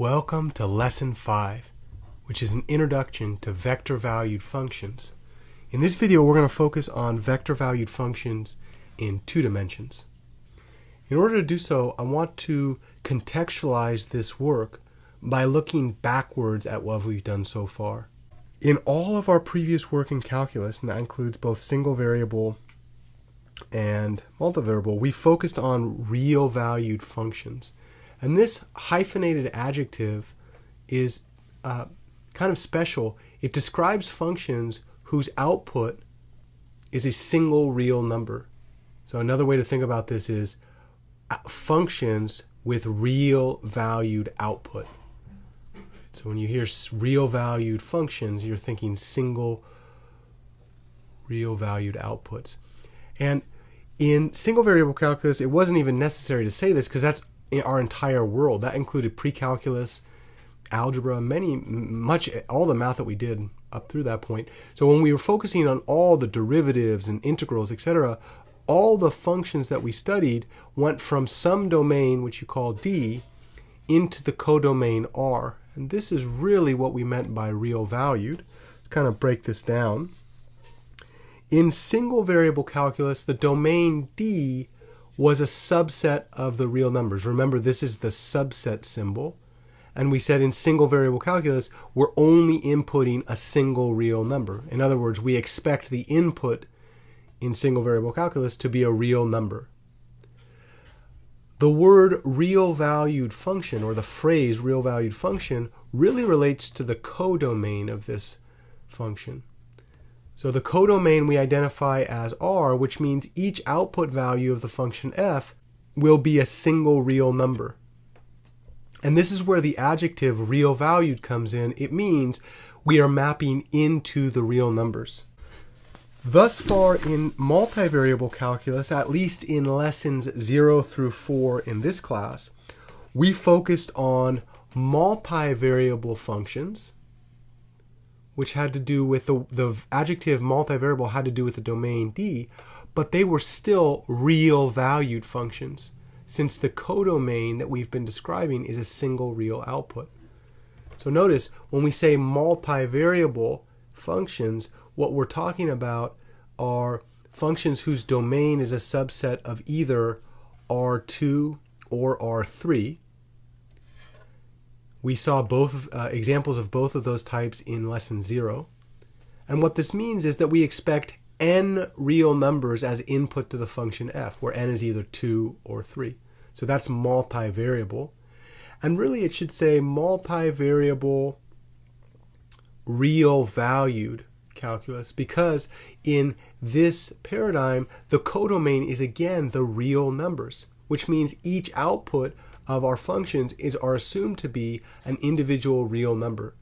Welcome to Lesson 5, which is an introduction to vector-valued functions. In this video, we're going to focus on vector-valued functions in 2 dimensions. In order to do so, I want to contextualize this work by looking backwards at what we've done so far. In all of our previous work in calculus, and that includes both single variable and multivariable, we focused on real-valued functions. And this hyphenated adjective is kind of special. It describes functions whose output is a single real number. So another way to think about this is functions with real valued output. So when you hear real valued functions, you're thinking single real valued outputs. And in single variable calculus, it wasn't even necessary to say this because that's in our entire world. That included pre-calculus, algebra, all the math that we did up through that point. So when we were focusing on all the derivatives and integrals, etc., all the functions that we studied went from some domain, which you call D, into the codomain R. And this is really what we meant by real valued. Let's kind of break this down. In single variable calculus, the domain D was a subset of the real numbers. Remember, this is the subset symbol. And we said in single variable calculus, we're only inputting a single real number. In other words, we expect the input in single variable calculus to be a real number. The word real valued function, or the phrase real valued function, really relates to the codomain of this function. So the codomain we identify as R, which means each output value of the function f will be a single real number. And this is where the adjective real valued comes in. It means we are mapping into the real numbers. Thus far in multivariable calculus, at least in lessons 0 through 4 in this class, we focused on multivariable functions, which had to do with the adjective multivariable had to do with the domain D, but they were still real valued functions, since the codomain that we've been describing is a single real output. So notice, when we say multivariable functions, what we're talking about are functions whose domain is a subset of either R2 or R3. We saw both examples of both of those types in lesson 0. And what this means is that we expect n real numbers as input to the function f, where n is either 2 or 3. So that's multivariable. And really it should say multivariable real valued calculus, because in this paradigm, the codomain is again the real numbers, which means each output of our functions are assumed to be an individual real number.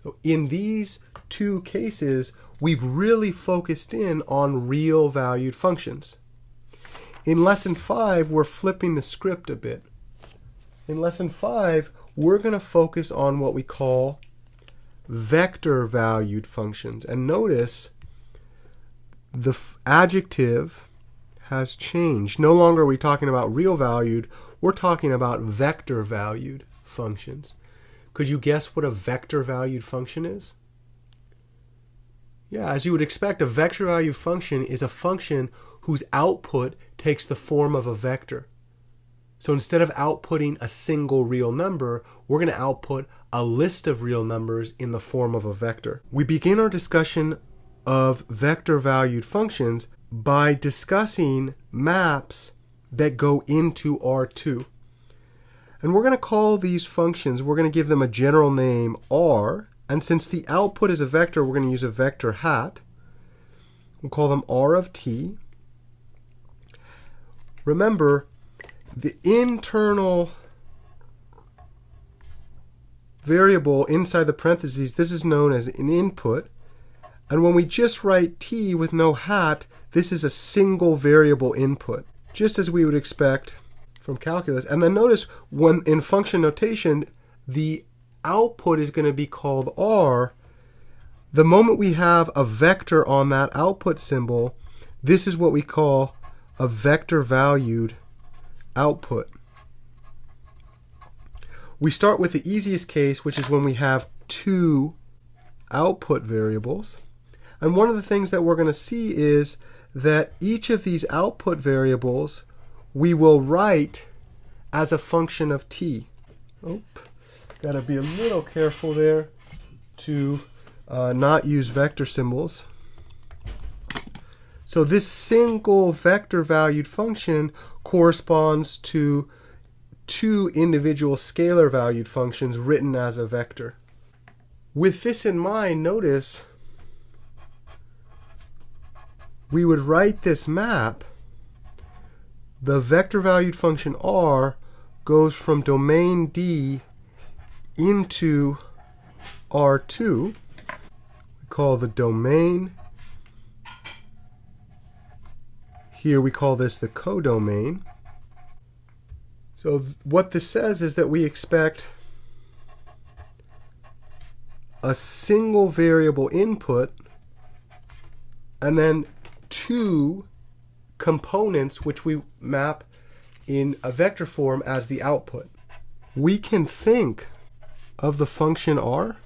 So in these 2 cases, we've really focused in on real valued functions. In lesson 5, we're flipping the script a bit. In lesson 5, we're going to focus on what we call vector valued functions. And notice the adjective has changed. No longer are we talking about real valued, we're talking about vector valued functions. Could you guess what a vector valued function is? Yeah, as you would expect, a vector valued function is a function whose output takes the form of a vector. So instead of outputting a single real number, we're going to output a list of real numbers in the form of a vector. We begin our discussion of vector valued functions by discussing maps that go into R2. And we're going to call these functions, we're going to give them a general name R, and since the output is a vector, we're going to use a vector hat. We'll call them R of t. Remember, the internal variable inside the parentheses, this is known as an input. And when we just write t with no hat, this is a single variable input, just as we would expect from calculus. And then notice when in function notation, the output is going to be called R. The moment we have a vector on that output symbol, this is what we call a vector valued output. We start with the easiest case, which is when we have two output variables. And one of the things that we're going to see is that each of these output variables we will write as a function of t. Got to be a little careful there to not use vector symbols. So this single vector valued function corresponds to two individual scalar valued functions written as a vector. With this in mind, notice we would write this map. The vector valued function r goes from domain D into R2. We call the domain. Here we call this the codomain. So what this says is that we expect a single variable input and then two components which we map in a vector form as the output. We can think of the function r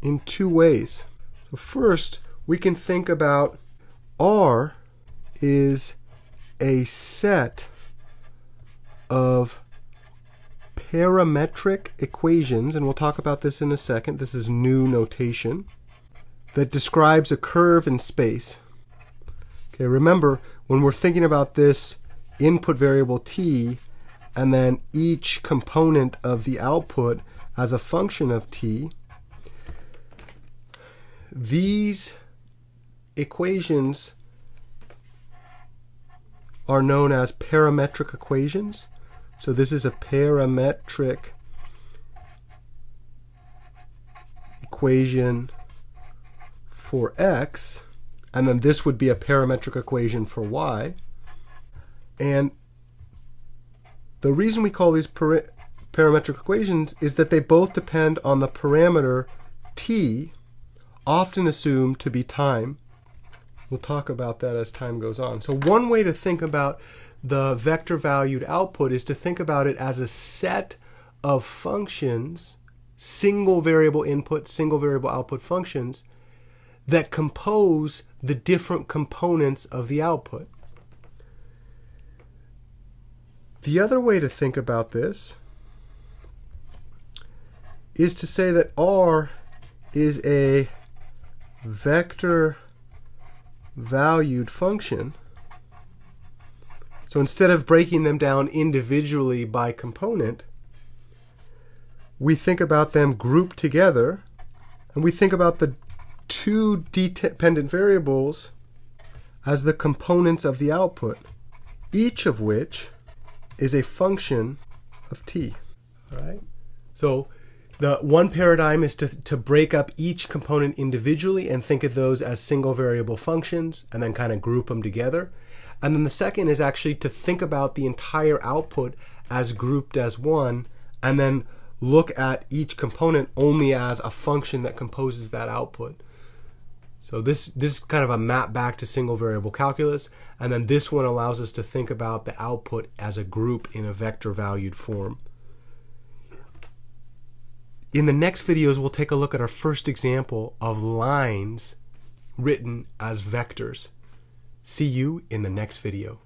in two ways. So first, we can think about r is a set of parametric equations, and we'll talk about this in a second. This is new notation that describes a curve in space. Okay, remember, when we're thinking about this input variable t and then each component of the output as a function of t, these equations are known as parametric equations. So this is a parametric equation for x, and then this would be a parametric equation for y. And the reason we call these parametric equations is that they both depend on the parameter t, often assumed to be time. We'll talk about that as time goes on. So one way to think about the vector valued output is to think about it as a set of functions, single variable input, single variable output functions that compose the different components of the output. The other way to think about this is to say that r is a vector valued function. So instead of breaking them down individually by component, we think about them grouped together, and we think about the two dependent variables as the components of the output, each of which is a function of t. All right? So the one paradigm is to break up each component individually and think of those as single variable functions and then kind of group them together. And then the second is actually to think about the entire output as grouped as one and then look at each component only as a function that composes that output. So this is kind of a map back to single variable calculus, and then this one allows us to think about the output as a group in a vector valued form. In the next videos, we'll take a look at our first example of lines written as vectors. See you in the next video.